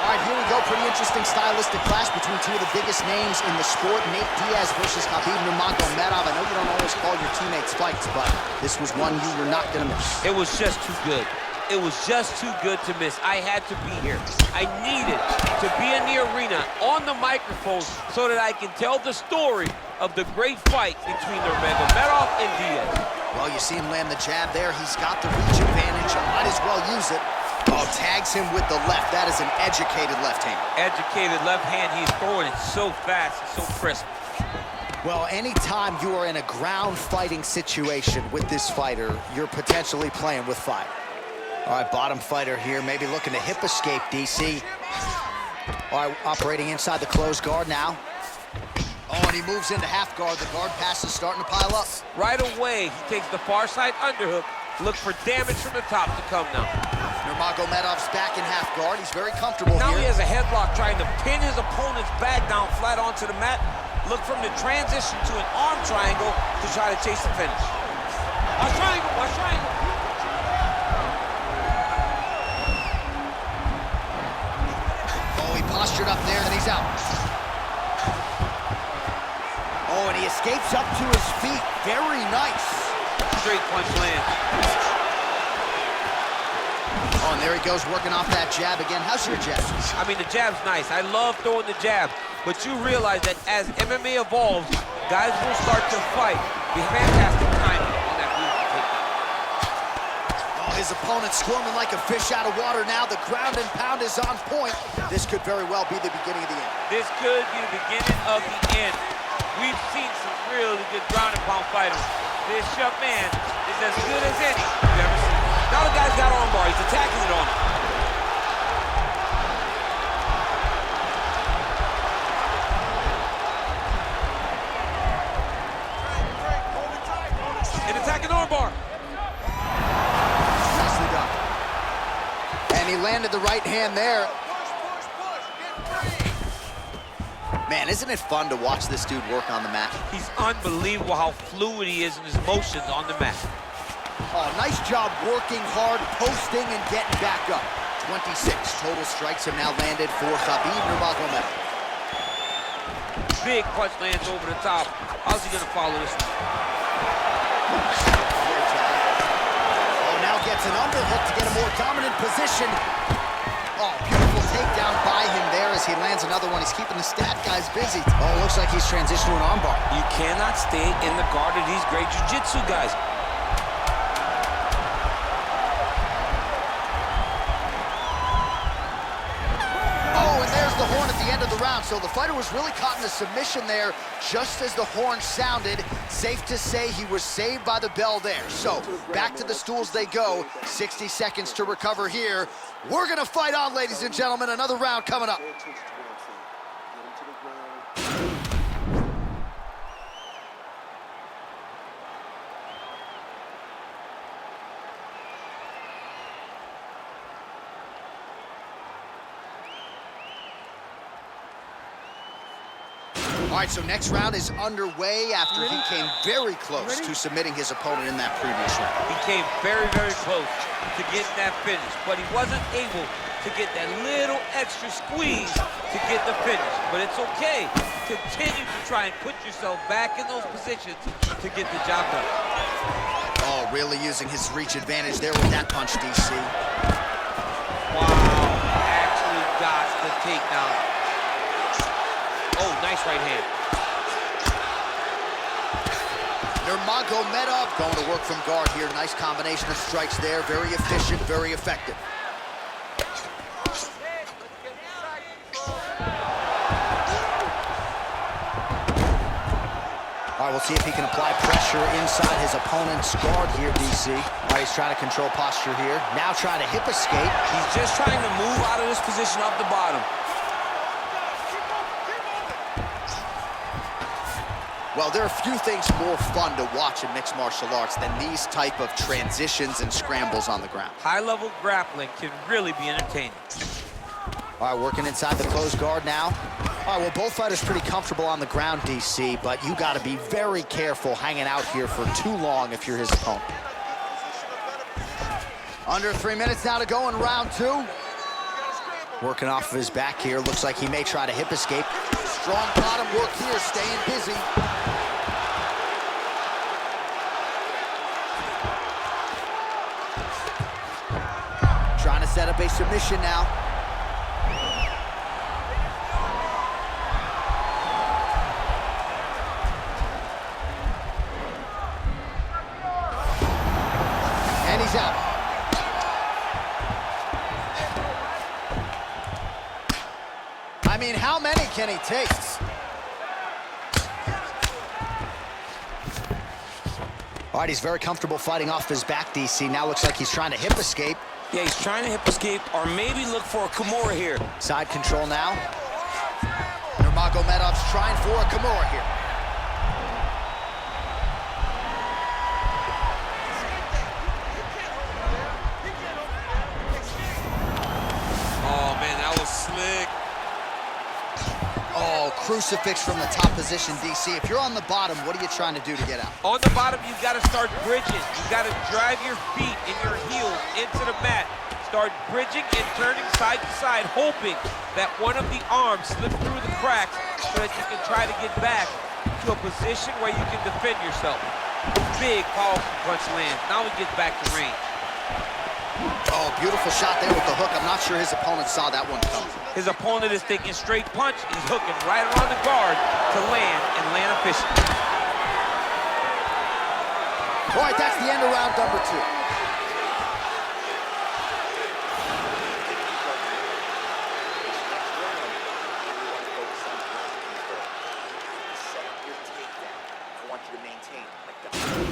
All right, here we go. Pretty interesting stylistic clash between two of the biggest names in the sport. Nate Diaz versus Khabib Nurmagomedov. I know you don't always call your teammates fights, but this was one you were not going to miss. It was just too good. It was just too good to miss. I had to be here. I needed to be in the arena on the microphone so that I can tell the story of the great fight between Nurmagomedov and Diaz. Well, you see him land the jab there. He's got the reach advantage. Might as well use it. Oh, tags him with the left. That is an educated left hand. Educated left hand. He's throwing it so fast and so crisp. Well, anytime you are in a ground fighting situation with this fighter, you're potentially playing with fire. All right, bottom fighter here, maybe looking to hip escape, DC. All right, operating inside the closed guard now. Oh, and he moves into half guard. The guard pass is starting to pile up. Right away, he takes the far side underhook. Look for damage from the top to come now. Nurmagomedov's back in half guard. He's very comfortable now here. He has a headlock trying to pin his opponent's back down flat onto the mat. Look from the transition to an arm triangle to try to chase the finish. Watch triangle, watch triangle. Oh, he postured up there, and he's out. Oh, and he escapes up to his feet. Very nice. Straight punch lands. Oh, and there he goes, working off that jab again. How's your jab? I mean, the jab's nice. I love throwing the jab. But you realize that as MMA evolves, guys will start to fight. Be fantastic timing on that beautiful takedown. Oh, his opponent squirming like a fish out of water now. The ground and pound is on point. This could very well be the beginning of the end. This could be the beginning of the end. We've seen some really good ground and pound fighters. This young man is as good as any you've ever seen. Now the guy's got arm bar. He's attacking it on him. And attacking arm bar. Nicely done. And he landed the right hand there. Man, isn't it fun to watch this dude work on the mat? He's unbelievable how fluid he is in his motions on the mat. Oh, nice job working hard, posting, and getting back up. 26 total strikes have now landed for Khabib Nurmagomedov. Big punch lands over the top. How's he gonna follow this one? Oh, now gets an underhook to get a more dominant position. Oh, beautiful takedown by him there as he lands another one. He's keeping the stat guys busy. Oh, looks like he's transitioned to an armbar. You cannot stay in the guard of these great jiu-jitsu guys. The horn at the end of the round, so the fighter was really caught in a submission there just as the horn sounded. Safe to say he was saved by the bell there. So back to the stools they go. 60 seconds to recover here. We're gonna fight on, ladies and gentlemen. Another round coming up. All right, so next round is underway after he came very close to submitting his opponent in that previous round. He came very, very close to getting that finish, but he wasn't able to get that little extra squeeze to get the finish. But it's okay. Continue to try and put yourself back in those positions to get the job done. Oh, really using his reach advantage there with that punch, DC. Wow, actually got the takedown. Oh, nice right hand. Nurmagomedov going to work from guard here. Nice combination of strikes there. Very efficient, very effective. All right, we'll see if he can apply pressure inside his opponent's guard here, DC. All right, he's trying to control posture here. Now trying to hip escape. He's just trying to move out of this position off the bottom. Well, there are a few things more fun to watch in mixed martial arts than these type of transitions and scrambles on the ground. High-level grappling can really be entertaining. All right, working inside the closed guard now. All right, well, both fighters pretty comfortable on the ground, DC, but you got to be very careful hanging out here for too long if you're his opponent. Under 3 minutes now to go in round two. Working off of his back here. Looks like he may try to hip escape. Strong bottom work here, staying busy. Trying to set up a submission now. And he's out. I mean, how many can he take? All right, he's very comfortable fighting off his back, DC. Now looks like he's trying to hip escape. Yeah, he's trying to hip escape or maybe look for a Kimura here. Side control now. Nurmagomedov's trying for a Kimura here. Oh, man, that was slick. Oh, crucifix from the top position, DC. If you're on the bottom, what are you trying to do to get out? On the bottom, you've got to start bridging. You've got to drive your feet and your heels into the mat. Start bridging and turning side to side, hoping that one of the arms slips through the cracks so that you can try to get back to a position where you can defend yourself. Big, powerful punch lands. Now he gets back to range. Oh, beautiful shot there with the hook. I'm not sure his opponent saw that one coming. His opponent is taking straight punch. He's hooking right around the guard to land and land efficiently. All right, that's the end of round number 2.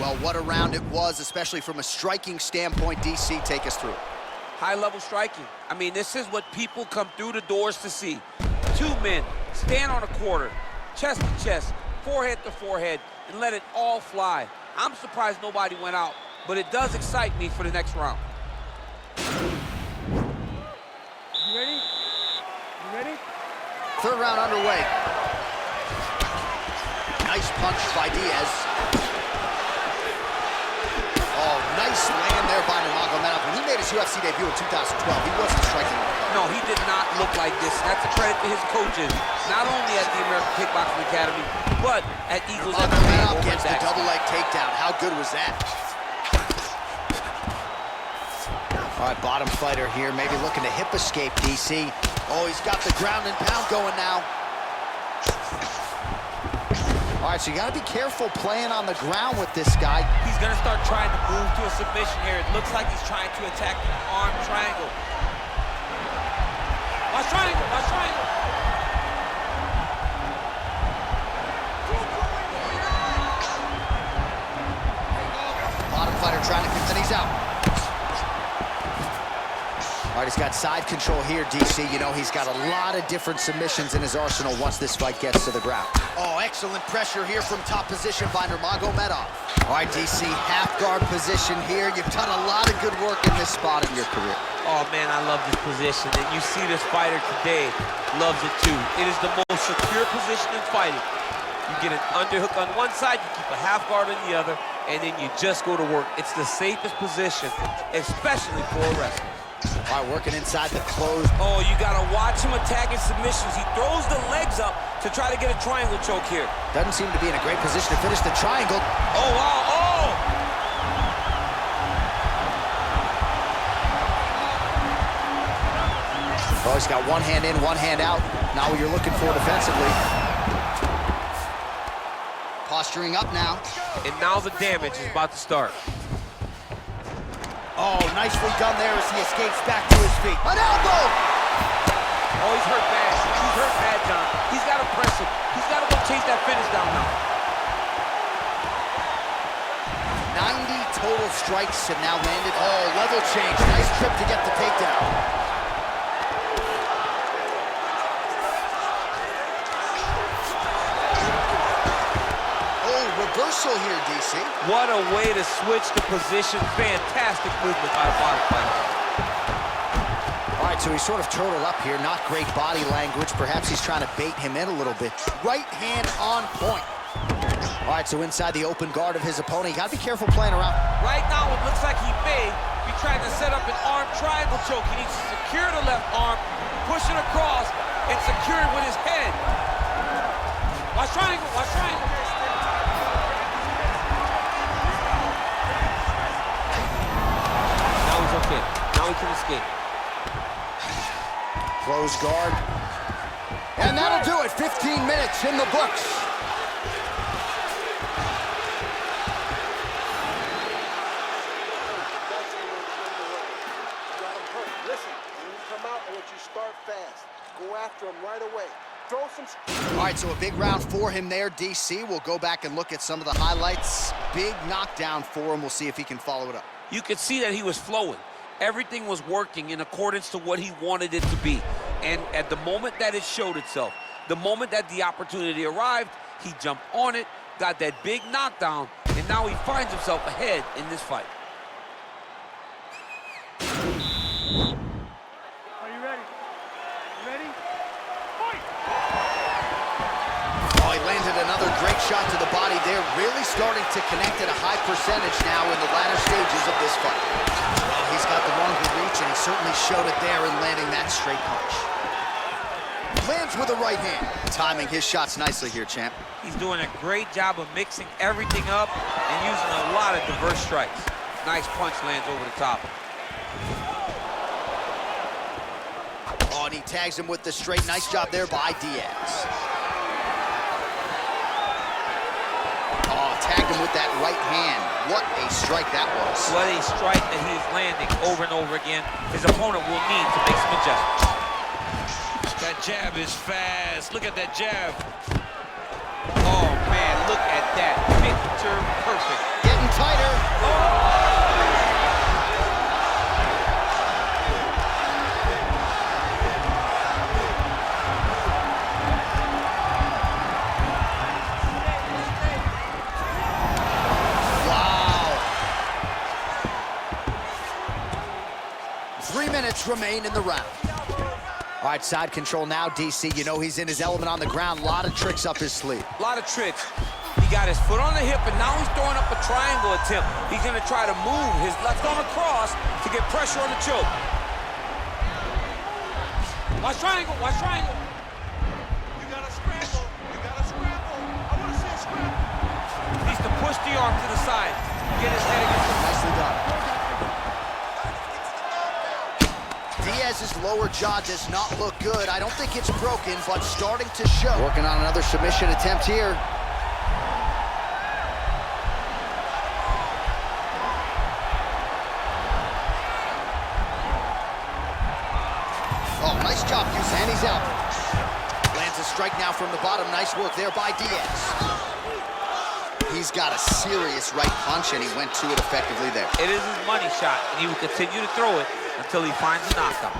Well, what a round it was, especially from a striking standpoint. DC, take us through it. High-level striking. I mean, this is what people come through the doors to see. Two men stand on a quarter, chest to chest, forehead to forehead, and let it all fly. I'm surprised nobody went out, but it does excite me for the next round. You ready? You ready? Third round underway. Nice punch by Diaz. Oh, nice land there by Nurmagomedov. When he made his UFC debut in 2012, he wasn't striking. No, he did not look like this. That's a credit to his coaches, not only at the American Kickboxing Academy, but at Eagles MMA. Nurmagomedov gets the double leg takedown. How good was that? All right, bottom fighter here, maybe looking to hip escape, DC. Oh, he's got the ground and pound going now. All right, so you got to be careful playing on the ground with this guy. He's going to start trying to move to a submission here. It looks like he's trying to attack the arm triangle. Watch triangle, watch triangle. Bottom fighter trying to and he's out. All right, he's got side control here, DC. You know, he's got a lot of different submissions in his arsenal once this fight gets to the ground. Oh, excellent pressure here from top position by Nurmagomedov. All right, DC, half guard position here. You've done a lot of good work in this spot in your career. Oh, man, I love this position. And you see this fighter today loves it, too. It is the most secure position in fighting. You get an underhook on one side, you keep a half guard on the other, and then you just go to work. It's the safest position, especially for a wrestler. All right, working inside the closed. Oh, you gotta watch him attacking submissions. He throws the legs up to try to get a triangle choke here. Doesn't seem to be in a great position to finish the triangle. Oh, wow, oh! Oh, he's got one hand in, one hand out. Now what you're looking for defensively. Posturing up now. And now the damage is about to start. Oh, nicely done there as he escapes back to his feet. An elbow! Oh, he's hurt bad. He's hurt bad, John. He's got to press him. He's got to go chase that finish down now. 90 total strikes have now landed. Oh, level change. Nice trip to get the takedown. Reversal here, DC. What a way to switch the position. Fantastic movement by the bottom fighter. All right, so he's sort of turtled up here. Not great body language. Perhaps he's trying to bait him in a little bit. Right hand on point. All right, so inside the open guard of his opponent. You got to be careful playing around. Right now, it looks like he may be trying to set up an arm triangle choke. He needs to secure the left arm, pushing across and securing with his head. Watch triangle, watch triangle. Now he's okay. Now he can escape. Close guard. And that'll do it. 15 minutes in the books. Listen, when you come out, I want you to start fast. Go after him right away. Throw some... All right, so a big round for him there, DC. We'll go back and look at some of the highlights. Big knockdown for him. We'll see if he can follow it up. You could see that he was flowing. Everything was working in accordance to what he wanted it to be. And at the moment that it showed itself, the moment that the opportunity arrived, he jumped on it, got that big knockdown, and now he finds himself ahead in this fight. Are you ready? You ready? Fight! Oh, he landed another great shot to the body there. Really starting to connect at a high percentage now in the latter stages of this fight. Well, he's got the longer reach, and he certainly showed it there in landing that straight punch. Lands with a right hand. Timing his shots nicely here, champ. He's doing a great job of mixing everything up and using a lot of diverse strikes. Nice punch lands over the top. Oh, and he tags him with the straight. Nice job there by Diaz. Oh, tagged him with that right hand. What a strike that was. What a strike that he's landing over and over again. His opponent will need to make some adjustments. That jab is fast. Look at that jab. Oh, man, look at that. Picture perfect. Getting tighter. Wow. 3 minutes remain in the round. All right, side control now, DC. You know he's in his element on the ground. A lot of tricks up his sleeve. A lot of tricks. He got his foot on the hip, and now he's throwing up a triangle attempt. He's going to try to move his left arm across to get pressure on the choke. Watch triangle, watch triangle. You gotta scramble. You gotta scramble. I want to see a scramble. He needs to push the arm to the side. Get his head against the... Nicely done. Diaz's lower jaw does not look good. I don't think it's broken, but starting to show. Working on another submission attempt here. Oh, nice job using, and he's out. Lands a strike now from the bottom. Nice work there by Diaz. He's got a serious right punch, and he went to it effectively there. It is his money shot, and he will continue to throw it until he finds a knockout.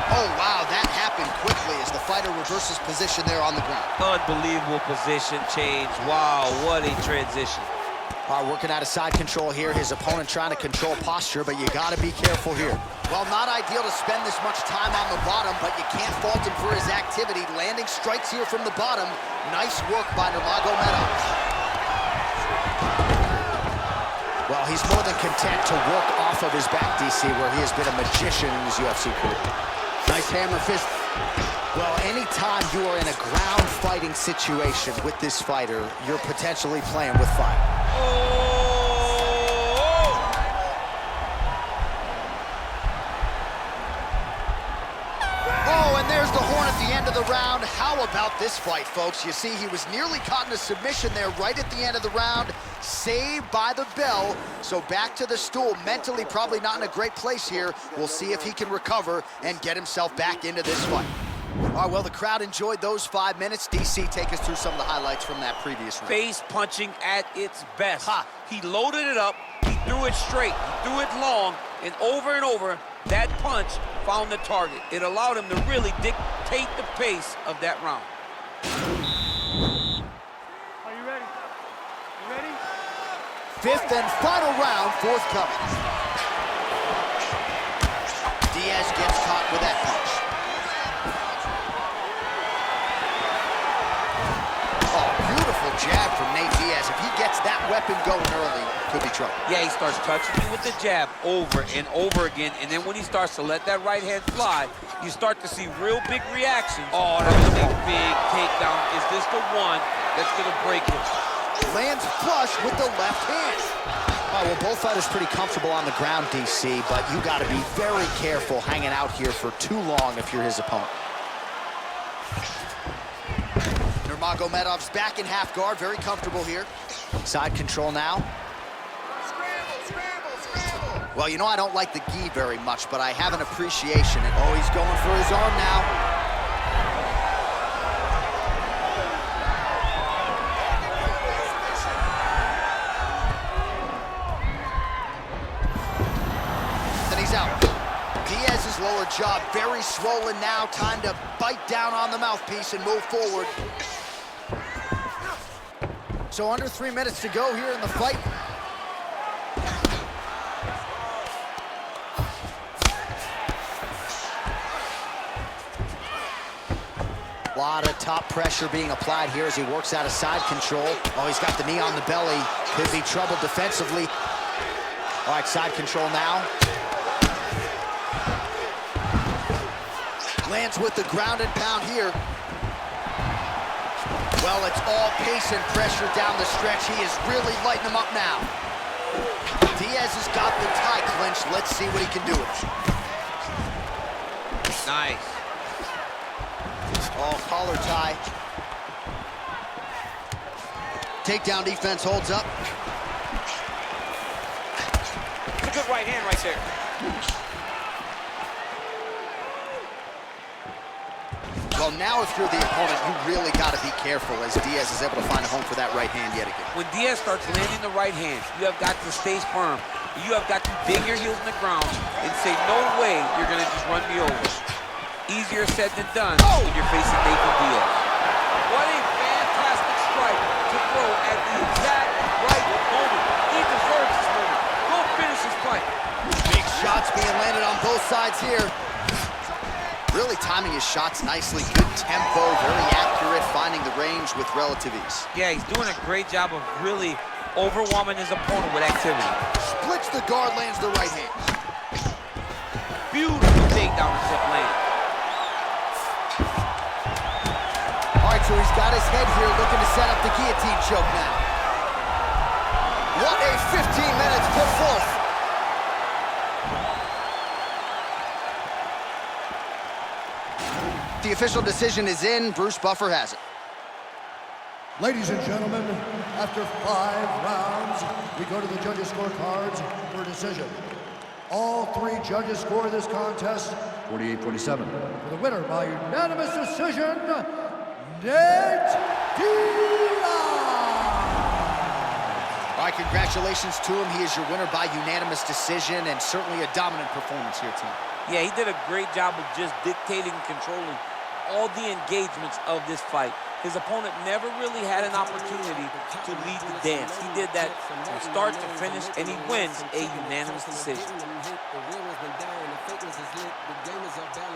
Oh, wow, that happened quickly as the fighter reverses position there on the ground. Unbelievable position change. Wow, what a transition. All right, working out of side control here. His opponent trying to control posture, but you got to be careful here. Well, not ideal to spend this much time on the bottom, but you can't fault him for his activity. Landing strikes here from the bottom. Nice work by Nurmagomedov. Well, he's more than content to work off of his back, DC, where he has been a magician in his UFC career. Nice hammer fist. Well, anytime you are in a ground fighting situation with this fighter, you're potentially playing with fire. Oh, and there's the horn at the end of the round. How about this fight, folks? You see, he was nearly caught in a submission there right at the end of the round. Saved by the bell. So back to the stool. Mentally probably not in a great place here. We'll see if he can recover and get himself back into this fight. All right, well, the crowd enjoyed those 5 minutes. DC, take us through some of the highlights from that previous round. Face punching at its best. Ha. He loaded it up, he threw it straight, he threw it long, and over, that punch found the target. It allowed him to really dictate the pace of that round. Are you ready? You ready? Fifth and final round forthcoming. Diaz gets caught with that punch. Oh, beautiful jab from Nate Diaz. Diaz. If he gets that weapon going early, could be trouble. Yeah, he starts touching you with the jab over and over again, and then when he starts to let that right hand fly, you start to see real big reactions. Oh, that was a big takedown. Is this the one that's gonna break him? Lands flush with the left hand. Oh, well, both fighters pretty comfortable on the ground, DC, but you got to be very careful hanging out here for too long if you're his opponent. Nurmagomedov's back in half guard, very comfortable here. Side control now. Scramble. Well, you know I don't like the gi very much, but I have an appreciation. And oh, he's going for his arm now. Out. Diaz's lower jaw very swollen now. Time to bite down on the mouthpiece and move forward. So under 3 minutes to go here in the fight. A lot of top pressure being applied here as he works out of side control. Oh, he's got the knee on the belly. Could be trouble defensively. All right, side control now. Lands with the ground and pound here. Well, it's all pace and pressure down the stretch. He is really lighting them up now. Diaz has got the tie clinched. Let's see what he can do. Nice. Oh, collar tie. Takedown defense holds up. It's a good right hand right there. Well, now if you're the opponent, you really got to be careful as Diaz is able to find a home for that right hand yet again. When Diaz starts landing the right hand, you have got to stay firm. You have got to dig your heels in the ground and say, no way you're going to just run me over. Easier said than done when you're facing Nate Diaz. What a fantastic strike to throw at the exact right moment. He deserves this moment. Go finish this fight. Big shots being landed on both sides here. Really timing his shots nicely. Good tempo, very accurate, finding the range with relative ease. Yeah, he's doing a great job of really overwhelming his opponent with activity. Splits the guard, lands the right hand. Beautiful takedown and zip land. All right, so he's got his head here looking to set up the guillotine choke now. What a 15 minutes put forth. The official decision is in. Bruce Buffer has it. Ladies and gentlemen, after 5 rounds, we go to the judges' scorecards for a decision. All 3 judges score this contest 48-47. For the winner by unanimous decision, Neit Diaz. All right, congratulations to him. He is your winner by unanimous decision and certainly a dominant performance here, team. Yeah, he did a great job of just dictating and controlling all the engagements of this fight. His opponent never really had an opportunity to lead the dance. He did that from start to finish, and he wins a unanimous decision.